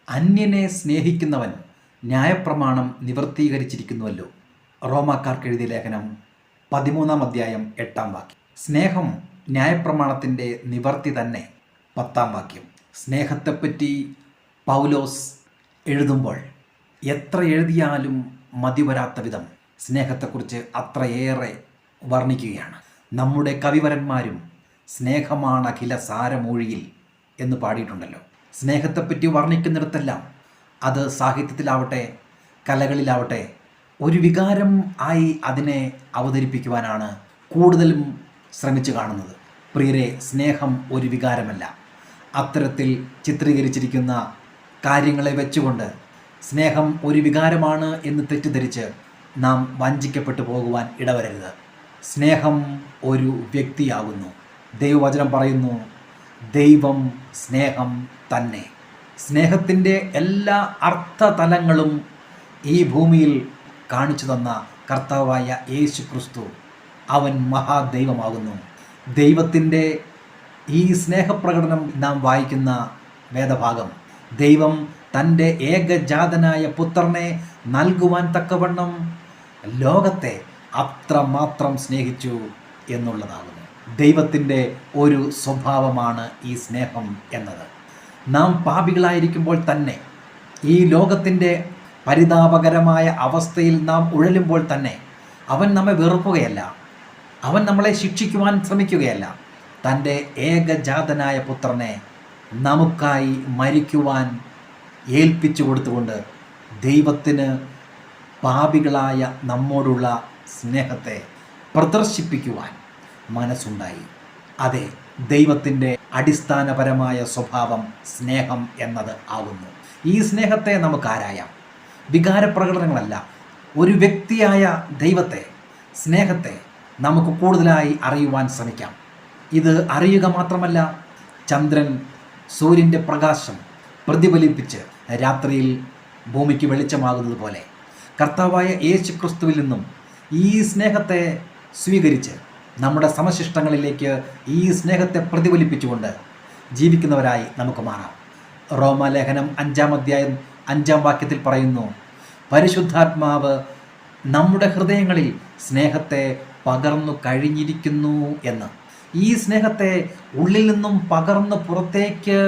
അന്യനെ സ്നേഹിക്കുന്നവൻ ന്യായപ്രമാണം നിവർത്തീകരിച്ചിരിക്കുന്നുവല്ലോ. റോമാക്കാർക്ക് എഴുതിയ ലേഖനം 13-ാം അധ്യായം 8-ാം വാക്യം. സ്നേഹം ന്യായപ്രമാണത്തിൻ്റെ നിവർത്തി തന്നെ. 10-ാം വാക്യം. സ്നേഹത്തെപ്പറ്റി പൗലോസ് എഴുതുമ്പോൾ എത്ര എഴുതിയാലും മതിവരാത്ത വിധം സ്നേഹത്തെക്കുറിച്ച് അത്രയേറെ വർണ്ണിക്കുകയാണ്. നമ്മുടെ കവിവരന്മാരും സ്നേഹമാണ് അഖില സാരമൂഴിയിൽ എന്ന് പാടിയിട്ടുണ്ടല്ലോ. സ്നേഹത്തെപ്പറ്റി വർണ്ണിക്കുന്നിടത്തെല്ലാം അത് സാഹിത്യത്തിലാവട്ടെ കലകളിലാവട്ടെ ഒരു വികാരം ആയി അതിനെ അവതരിപ്പിക്കുവാനാണ് കൂടുതലും ശ്രമിച്ചു കാണുന്നത്. പ്രിയരെ, സ്നേഹം ഒരു വികാരമല്ല. അത്തരത്തിൽ ചിത്രീകരിച്ചിരിക്കുന്ന കാര്യങ്ങളെ വെച്ചുകൊണ്ട് സ്നേഹം ഒരു വികാരമാണ് എന്ന് തെറ്റിദ്ധരിച്ച് നാം വഞ്ചിക്കപ്പെട്ടു പോകുവാൻ ഇടവരരുത്. സ്നേഹം ഒരു വ്യക്തിയാകുന്നു. ദൈവവചനം പറയുന്നു, ദൈവം സ്നേഹം തന്നെ. സ്നേഹത്തിൻ്റെ എല്ലാ അർത്ഥതലങ്ങളും ഈ ഭൂമിയിൽ കാണിച്ചു തന്ന കർത്താവായ യേശു ക്രിസ്തു, അവൻ മഹാദൈവമാകുന്നു. ദൈവത്തിൻ്റെ ഈ സ്നേഹപ്രകടനം നാം വായിക്കുന്ന വേദഭാഗം, ദൈവം തൻ്റെ ഏകജാതനായ പുത്രനെ നൽകുവാൻ തക്കവണ്ണം ലോകത്തെ അത്രമാത്രം സ്നേഹിച്ചു എന്നുള്ളതാകുന്നു. ദൈവത്തിൻ്റെ ഒരു സ്വഭാവമാണ് ഈ സ്നേഹം എന്നത്. നാം പാപികളായിരിക്കുമ്പോൾ തന്നെ, ഈ ലോകത്തിൻ്റെ പരിതാപകരമായ അവസ്ഥയിൽ നാം ഉഴലുമ്പോൾ തന്നെ അവൻ നമ്മെ വെറുക്കുകയല്ല, അവൻ നമ്മളെ ശിക്ഷിക്കുവാൻ ശ്രമിക്കുകയല്ല. തൻ്റെ ഏകജാതനായ പുത്രനെ നമുക്കായി മരിക്കുവാൻ ഏൽപ്പിച്ചു കൊടുത്തുകൊണ്ട് ദൈവത്തിന് പാപികളായ നമ്മോടുള്ള സ്നേഹത്തെ പ്രദർശിപ്പിക്കുവാൻ മനസ്സുണ്ടായി. അതെ, ദൈവത്തിൻ്റെ അടിസ്ഥാനപരമായ സ്വഭാവം സ്നേഹം എന്നത് ആകുന്നു. ഈ സ്നേഹത്തെ നമുക്ക് ആരായാം. വികാരപ്രകടനങ്ങളല്ല, ഒരു വ്യക്തിയായ ദൈവത്തെ, സ്നേഹത്തെ നമുക്ക് കൂടുതലായി അറിയുവാൻ ശ്രമിക്കാം. ഇത് അറിയുക മാത്രമല്ല, ചന്ദ്രൻ സൂര്യൻ്റെ പ്രകാശം പ്രതിഫലിപ്പിച്ച് രാത്രിയിൽ ഭൂമിക്ക് വെളിച്ചമാകുന്നത് പോലെ കർത്താവായ യേശു ക്രിസ്തുവിൽ നിന്നും ഈ സ്നേഹത്തെ സ്വീകരിച്ച് നമ്മുടെ സമശിഷ്ടങ്ങളിലേക്ക് ഈ സ്നേഹത്തെ പ്രതിഫലിപ്പിച്ചുകൊണ്ട് ജീവിക്കുന്നവരായി നമുക്ക് മാറാം. റോമാലേഖനം 5-ാം അധ്യായം 5-ാം വാക്യത്തിൽ പറയുന്നു, പരിശുദ്ധാത്മാവ് നമ്മുടെ ഹൃദയങ്ങളിൽ സ്നേഹത്തെ പകർന്നു കഴിഞ്ഞിരിക്കുന്നു എന്ന്. ഈ സ്നേഹത്തെ ഉള്ളിൽ നിന്നും പകർന്ന് പുറത്തേക്ക്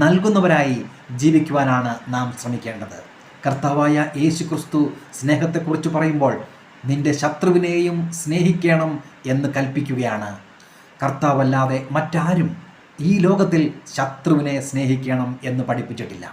നൽകുന്നവരായി ജീവിക്കുവാനാണ് നാം ശ്രമിക്കേണ്ടത്. കർത്താവായ യേശു ക്രിസ്തു സ്നേഹത്തെക്കുറിച്ച് പറയുമ്പോൾ നിന്റെ ശത്രുവിനെയും സ്നേഹിക്കണം എന്ന് കൽപ്പിക്കുകയാണ്. കർത്താവല്ലാതെ മറ്റാരും ഈ ലോകത്തിൽ ശത്രുവിനെ സ്നേഹിക്കണം എന്ന് പഠിപ്പിച്ചിട്ടില്ല.